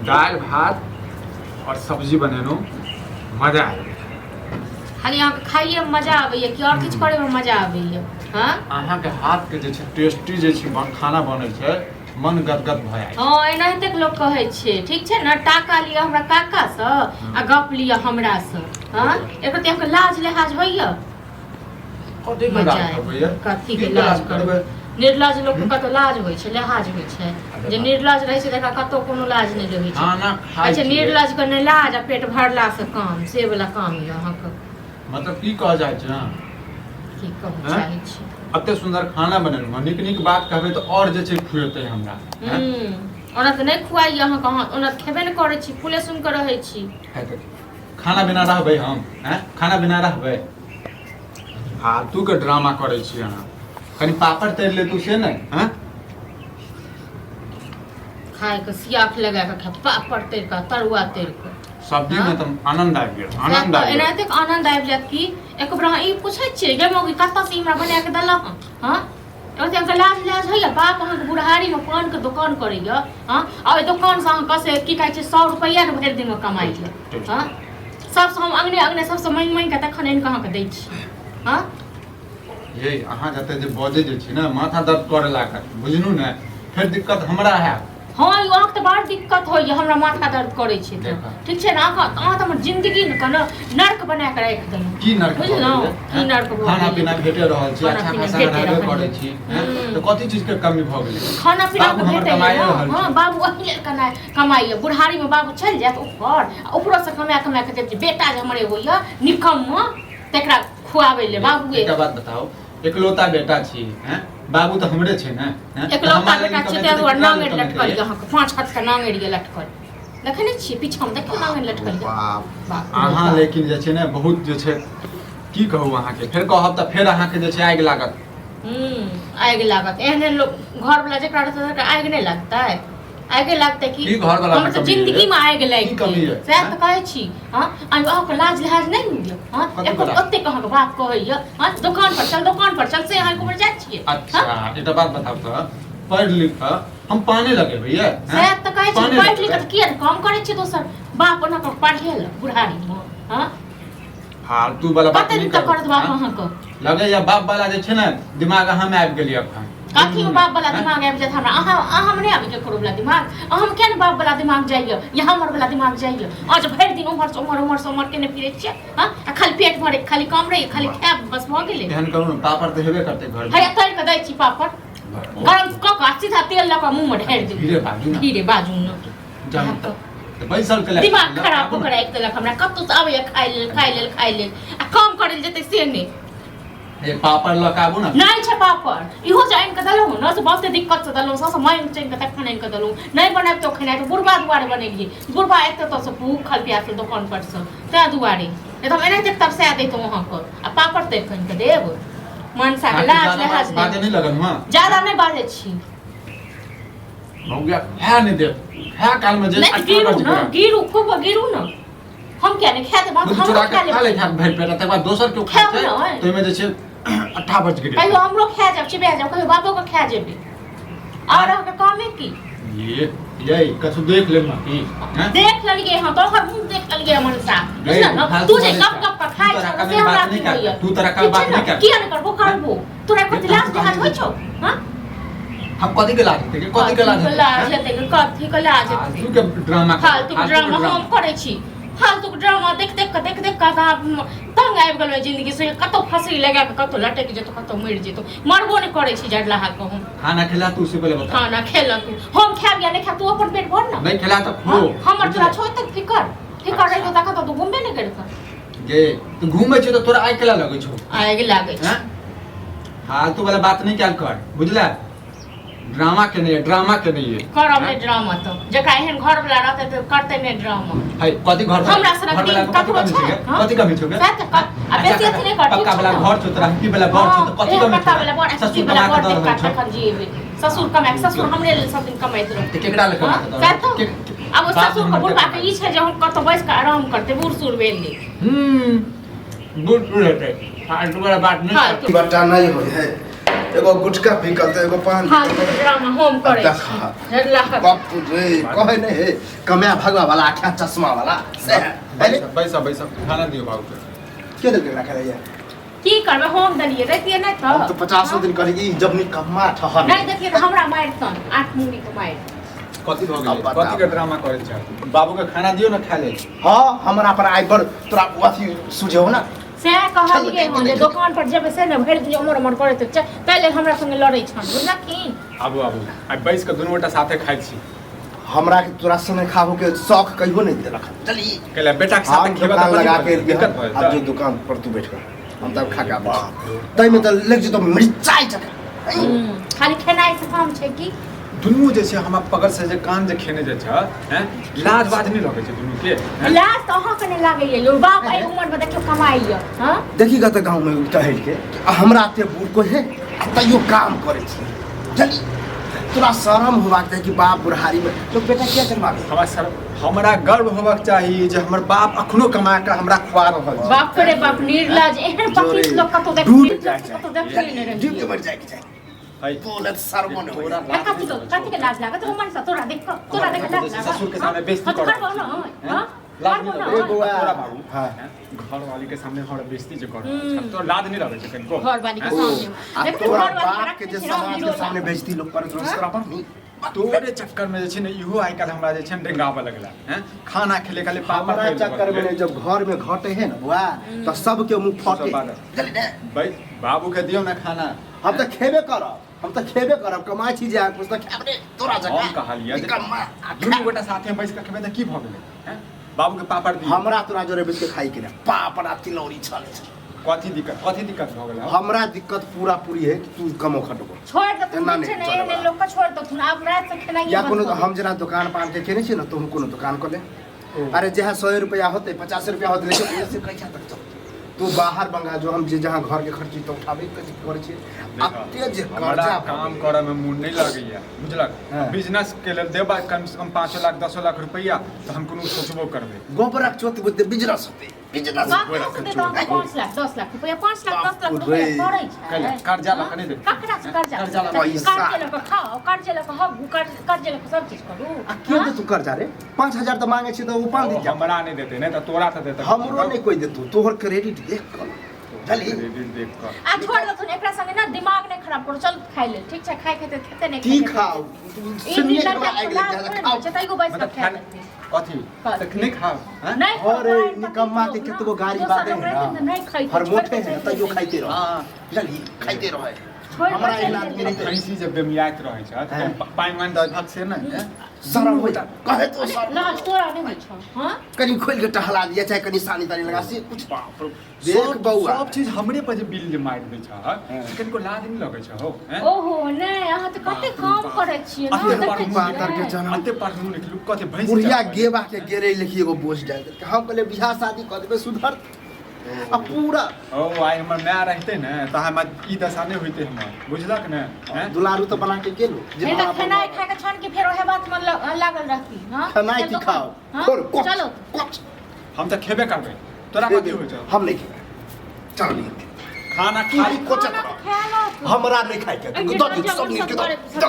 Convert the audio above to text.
दाल भात और सब्जी बनेनो मजा आए। खाली यहाँ के खाइए मजा आबैया कि और किछु करे में मजा आबैया? हाँ अहाँ के हाथ के जे छै टेस्टी जे छै खाना बनै छै मन गदगद भऽ जाइ छै। हाँ एनाहिते लोग कहै छै ठीक छै ना, टाका लिया हमरा काका से आ गप लिया हमरा से। हाँ एक रति हमके लाज लिहाज होइया? कथी के लाज करबै? कथी के लाज करबै? निर्लज लोग के कतो लाज होइ छै, लिहाज होइ छै। जे निर्लज रहै छै तकरा कतो कोनो लाज नहि रहै छै। खाना खाइ अच्छा छै निर्लज के नहि लाज आ पेट भरला से काम, से वाला काम यऽ अहाँके। मतलब की कहऽ जाइ छै ना की कहऽ चाहै छी? अते सुंदर खाना बनेलहुँ, नीक नीक बात कहबै तऽ और जे छै खुएतै हमरा। ओना तऽ नहि खुआइए अहाँ कहाँ, ओना तऽ खेबे नहि करै छी, फूले सुन कऽ रहै छी। खाना बिना रहबै हम? खाना बिना रहबै? फालतू के ड्रामा करै छी अहाँ। कनी पापड़ तैर ले तू से नहीं खाए के सियाख लगा के खा, पापड़ तैर के, तरुआ तैर के। सब्जी में तो आनंद आबि गेल, आनंद आबि गेल। एनाहिते आनंद आबि जायत कि एक बेर अहाँ ई पूछै छियै गे मौगी कतऽ से हमरा बना के देलक? हाँ ओते अहाँके लाज लाज होइया? बाप अहाँके बुढ़ारी में पान के दुकान करैया। हाँ आ ओहि दुकान से अहाँ कसे की कहै छै 100 रुपैया के भरि दिन में कमाइया। हाँ सबसे हम अगने अगने सबसे मांगि मांगि के तखन आनि के अहाँके दै छी। हाँ ये अहाँ जते जे बजे जे छी ना माथा दर्द करे लागत, बुझलू ने? फिर दिक्कत हमरा है। हाँ अहाँके तऽ बड़ दिक्कत होइया, हमरा माथा दर्द करै छै तऽ ठीक छै ना। अहाँ तऽ हमर जिंदगी न कने नर्क बना के राखि देलहुँ। की नर्क? बुझलहुँ की नर्क? खाना पीना भेटे रहल छी, अच्छा खासा रहबे करै छी, तो कथि चीज के कमी भ गेलै? खाना पीना के भेटे रहल। हां बाबू ओही कमाइया, बुढ़ारी में बाबू चल जात ऊपर, ऊपर से कमा कमा के देत बेटा जे हमरे होइया निकम्मा तकरा खुआबै ले बाबू। एकटा बात बताओ, एकलौता बेटा छी हैं, बाबू तो हमरे छै ना। एकलौता बेटा छै त और नांगेर लटकल अहाँ के 5 हाथ के नांगेर ये लटकल देखै नै छी पीछा में, देखियो नांगेर लटकल। बाप अहाँ लेकिन जे छै ने बहुत जे छै की कहू अहाँ के, फेर कहब त फेर अहाँ के जे छै आगि लागत। आगि लागत? एहने लोग घर वाला जेकरा रहतै तकरा आगि नहि लगतै? आगे लगतै कि हमर तऽ जिंदगी में आगि लागि गेल, सएह तऽ कहै छी। हाँ अहाँके लाज लिहाज नहि होइया? हाँ एको ओतेक अहाँके बाप कहैया हाँ दुकान पर चल से अहाँ ऊपर जाइ छियै। अच्छा एकटा बात बताउ त, पढ़ लिख क हम पानी लगेबै ये? सएह तऽ कहै छी, पढ़ लिख के किया काम करै छी दोसर? बाप ओना के पढ़ेल बुढ़ारी में हाँ फालतू वाला बात नहीं करत बाप अहाँके। लगैया बाप वाला जे छै ने दिमाग अहाँ में आबि गेलियै अखन। कथी में बाप वाला दिमाग आबि जात हमरा? अहाँ में नहीं आबि ककरो वाला दिमाग? अहाँ में केना बाप वाला दिमाग जाइए या हमर वाला दिमाग जाइए? आज भरि दिन उमर से उमर केने फिरै छियै हाँ खाली पेट भरे, खाली काम रहे, खाली खायब बस भ गेलै। एहन करू न, पापड़ त हेबे करतै घर में। है तैर के दै छी पापड़, गरम क के सीधा तेल ल के मुंह में ढारि दे। धीरे बाजू न, बैसल के दिमाग खराब होकर एक देलक हमरा। कतौ से आबैया खाइ लेल आ काम करे लेल जेतै से नहीं। ए पापड़ लकाबू ना? नहीं छै पापड़, इहो जाइन के दलहु न से बहुते दिक्कत से दलहु, सब मांग चैन के तखन आइन के दलहु। नहीं बनाब तो खेनाइ तो बुढ़बा दुआरे बनेलिए, बुढ़बा एते तो से भूखल प्यासल दुकान पर से ते दुआरे नहीं तो हम एनाहिते तरसा दैत वहां पर आ पापड़ ते खन के देब। मनसा के लाज लिहाज बाजे नहीं लगन हां ज्यादा नहीं बाजे छी। हो गया है नहीं दे है काल में जे गिरू खूब गिरू न, हम क्या नहीं खाते बात हम खा ले भर पेट तक बाद दोसर क्यों खाते तो में जे छै 8 बज गेलै। कहियो हमरो खा जाब, चिबा जाब, कहियो बाबो के खा जेबे और के कामे की ये कछु देख ले ना की हैं? देख ललिए हां तो हर मुंह देख ललिए मनसा बुझला ना। तू जे कप का खाइ छ से हमरा नहीं होइए। तू तरह का बात नहीं कर, किया नहीं करबो करबो तोरा को लाज लिहाज होइ छौ? हां हम कथि के लाज हेतै? कथि के लाज हेतै? कथि के लाज हेतै? तू के ड्रामा फालतू ड्रामा हम करै छी, फालतू ड्रामा देख देख के तंग आबि गेल जिंदगी से। कतौ फसरी लगा के कतौ लटक जेतो, कतौ मर जेतो, मरबो नहीं करे छी जड़ला के। हम खाना खिला तू से पहले बता। खाना खेला तू, हम खाब या नहीं खाब तू अपन पेट भर ना। नहीं खिला तो खो हमर तोरा छोड़ तक फिकर रही तो तक तो घूमबे नहीं करत गे। तू घूमै छ तो तोरा आइ केला लगै छौ? आइ लागे छ। फालतू वाला बात नहीं क्या कर, बुझला? ड्रामा के नहीं है, ड्रामा के नहीं है। करब नहीं ड्रामा तो जका एहन घर वाला रहते तो करते नहीं ड्रामा। है कथि घर हमरा सनक दिन ककरो छै? कथि कमी छौ गे? आ बेसी अथि नहीं करती। पक्का वाला घर छौ तोरा, हट्टी वाला घर छौ तो कथि कमी छौ? पक्का वाला घर, ससुर वाला घर देख के तखन जीबे। ससुर कमाए, ससुर हमरे लेल सब दिन कमाइत रह। ते केकरा ले कमाइत रह? अब ससुर के बुढ़बा के ई छै जे हम कतौ बैस के आराम करते, बूढ़ सूढ़ भेल बूढ़ सूढ़ हेतै। फालतू वाला बात नहीं बट्टा नहीं होय है एगो गुटका पिकल त एगो पान हाँ ड्रामा होम करे देखा। हेला बाप रे कहे नहीं है कमया भगवा वाला आँखा चश्मा वाला से पैसा पैसा खाना दियो बाबू के के देल के रखा है की करबे होम दलिए रहतिए नहीं तो हम तो 50 दिन करेगी जब निकम्मा ठहर नहीं देखिए तो हमरा मारतन आठ मुंडी को मार कथी भ अब गेलै बताओ। कथी के ड्रामा करे छ बाबू के खाना दियो ना खा ले हां हमरा पर आई पर तोरा अथी सुझेहो ना से कहलिए हम जे दुकान पर जेबे से न भरि दिन उमर उमर करे त पहले हमरा संगे लड़ै छन बुझलखिन आबू आबू आई बैस के दुनू गोटा साथे खाइ छी हमरा के तोरा संगे खाबो के शौक कहियो नहीं देलक चली कहले बेटा के साथे हम खेबे दुकान लगा के दिक्कत भइल अब जो दुकान पर तू बैठ कर हम तब खा के आबो तई में त लग जतो मिर्चाई चका खाली खेनाइ से काम छै की दुनू जे छै हमरा पगर से जे कान जे खेने जे छ हैं लाज बाज नहीं लगे छै दुनू के हैं? लाज तो अहाँ के नहीं लागैए यौ बाप आई उमर में देखियो कमाइए हां देखी ग त गांव में टहल के हमरा ते बूढ़ को है तइयो काम करे छी चली तोरा शरम होबाक चाही कि बाप बुढ़ारी में लोग बेटा क्या करवाबे हमरा सर हमरा गर्व होबाक चाही जे हमर बाप अखनो कमा के हमरा खुआ रहल छै बाप रे बाप निर्लज एहन पच्चीस लोग कतो दूध देखिए जाय कतो देखिए नहीं रही जीव के बढ़ जाए के चाही है बोलत शर्म न तोरा होई कथी के लाज लागत हो मन से तोरा देख लाज लागत ससुर के सामने बेइज्जती कर कर ना हां लाज नहीं लगे ए बौआ। तोरा बाबू हाँ। हैं? घर वाली के सामने हमरा बेइज्जती जे कर हम्म। तो लाज नहीं लगे छै कनिको घर वाली के ओ, सामने आ तोरा बाप के जे समाज के सामने बेइज्जती लोग करत रहो तोरा पर नहीं तोरे चक्कर में जे छै ने इहो आइ काल्हि हमरा जे छै ने डेंगाबे लगला हैं खाना खेले खाली पापा हमारा चक्कर में जब घर में घटे है ना बुआ तो सबके मुंह फटे चली ना भाई बाबू के दियो ना खाना हम तो खेबे करब हम तो खेबे करब कमाई छी जा कुछ तो खेब रे तोरा जगह हम कहलिए जे निकम्मा दुनू गोटा साथे बैस के खेबे त की भ गेलै हैं बाबू के पापड़ दियो हमरा तोरा जोरे बेच के खाई के ना पापड़ा तिलौरी छले छै कथी दिक्कत भ गेलै हमरा दिक्कत पूरा पूरी है कि तू कमो खटबो छोड़ दे तू एना नीचे नहीं नहीं चलेगा। लोग का छोड़ दे तू अब रात से खेना या कोनो हम जना दुकान पान के केने छी ना तुम कोनो दुकान कर ले अरे जहाँ 100 रुपया होते 50 रुपया होते लेकिन से कैसा तक चल तू बाहर बंगा जो हम जे जहाँ घर के खर्ची तो उठाबे कथी करे छी अते जे हमरा कर्जा काम करे में मूड नहीं लगैया बुझलक हाँ। बिजनेस के लेल देबा कम से कम 5 लाख 10 लाख रुपया तो हम कोनो सोचबो करबै गोबरक चोत बुद्ध बिजनेस होते बिजनेस बाप से दे दो 5 लाख 10 लाख रुपया 5 लाख 10 लाख रुपया पड़ै कल छै कर्जा ला कने दे ककरा से कर्जा ला पैसा। कर्जा लेके खाओ कर्जा लेके हगू कर्जा लेके सब चीज करू आ क्यों दे तू कर्जा रे 5000 तो मांगे छी तो वो 5 दिन हमरा नहीं देते नहीं तो तोरा तो देते हमरो नहीं कोई देतू तोहर क्रेडिट देख कर चली क्रेडिट देख कर आ छोड़ दे तू एकरा संगे ना दिमाग नहीं खराब करो चल खाइ ले ठीक छै खाइ खेते खेते नहीं की खाओ सुनिए सुनिए के आगे ले खाओ चताई को बैठ मतलब के खा कथी तकनीक खाओ हैं नहीं अरे निकम्मा के कितगो गाड़ी बादे है नहीं खाइ हर मोटे है तो जो खाइते रहो हां चली खाइते रहो छोड़ हमरा एहन आदमी नहीं भैंसी जब बेमियात रहै छै हाँ। तो पाइन वाइन दऽ भाग से नहीं शरम होता कहे तो शरम ना तोरा नहीं होइ छ हां कनी खोल के टहला दिया चाहे कनी सानी तानी लगा से कुछ बाप रे देख बौआ सब चीज हमरे पर जे बिल जे मारि दै छै कनिको लाज नहीं लगै छै हो हैं ओहो नहीं अहाँ तो कते काम करे छियै ना अते देखै पातर के छियै। जना अते पढ़नु निकलू कते भैंसी बुढ़िया गेबा के गेरे लिखी एगो बोझ डाल दे हम कहले बियाह शादी कर देबे सुधर आ पूरा ओ आइ हमर माय रहते ने त हमर ई दशा नहीं होइते हमर बुझलक ने हैं दुलारू तो बना के गेलो नहीं तो खाना खा के छन के फेर ओहे बात में लागल रहती हां खाना की खाओ हाँ? खोर कोच चलो कोच हम त खेबे करबै तोरा कथी होइ छै हम नहीं खाए चल नहीं खाना खाली खाली कोच खाना तो खा लो हमरा नहीं खाए के अरे तू तो सब नहीं के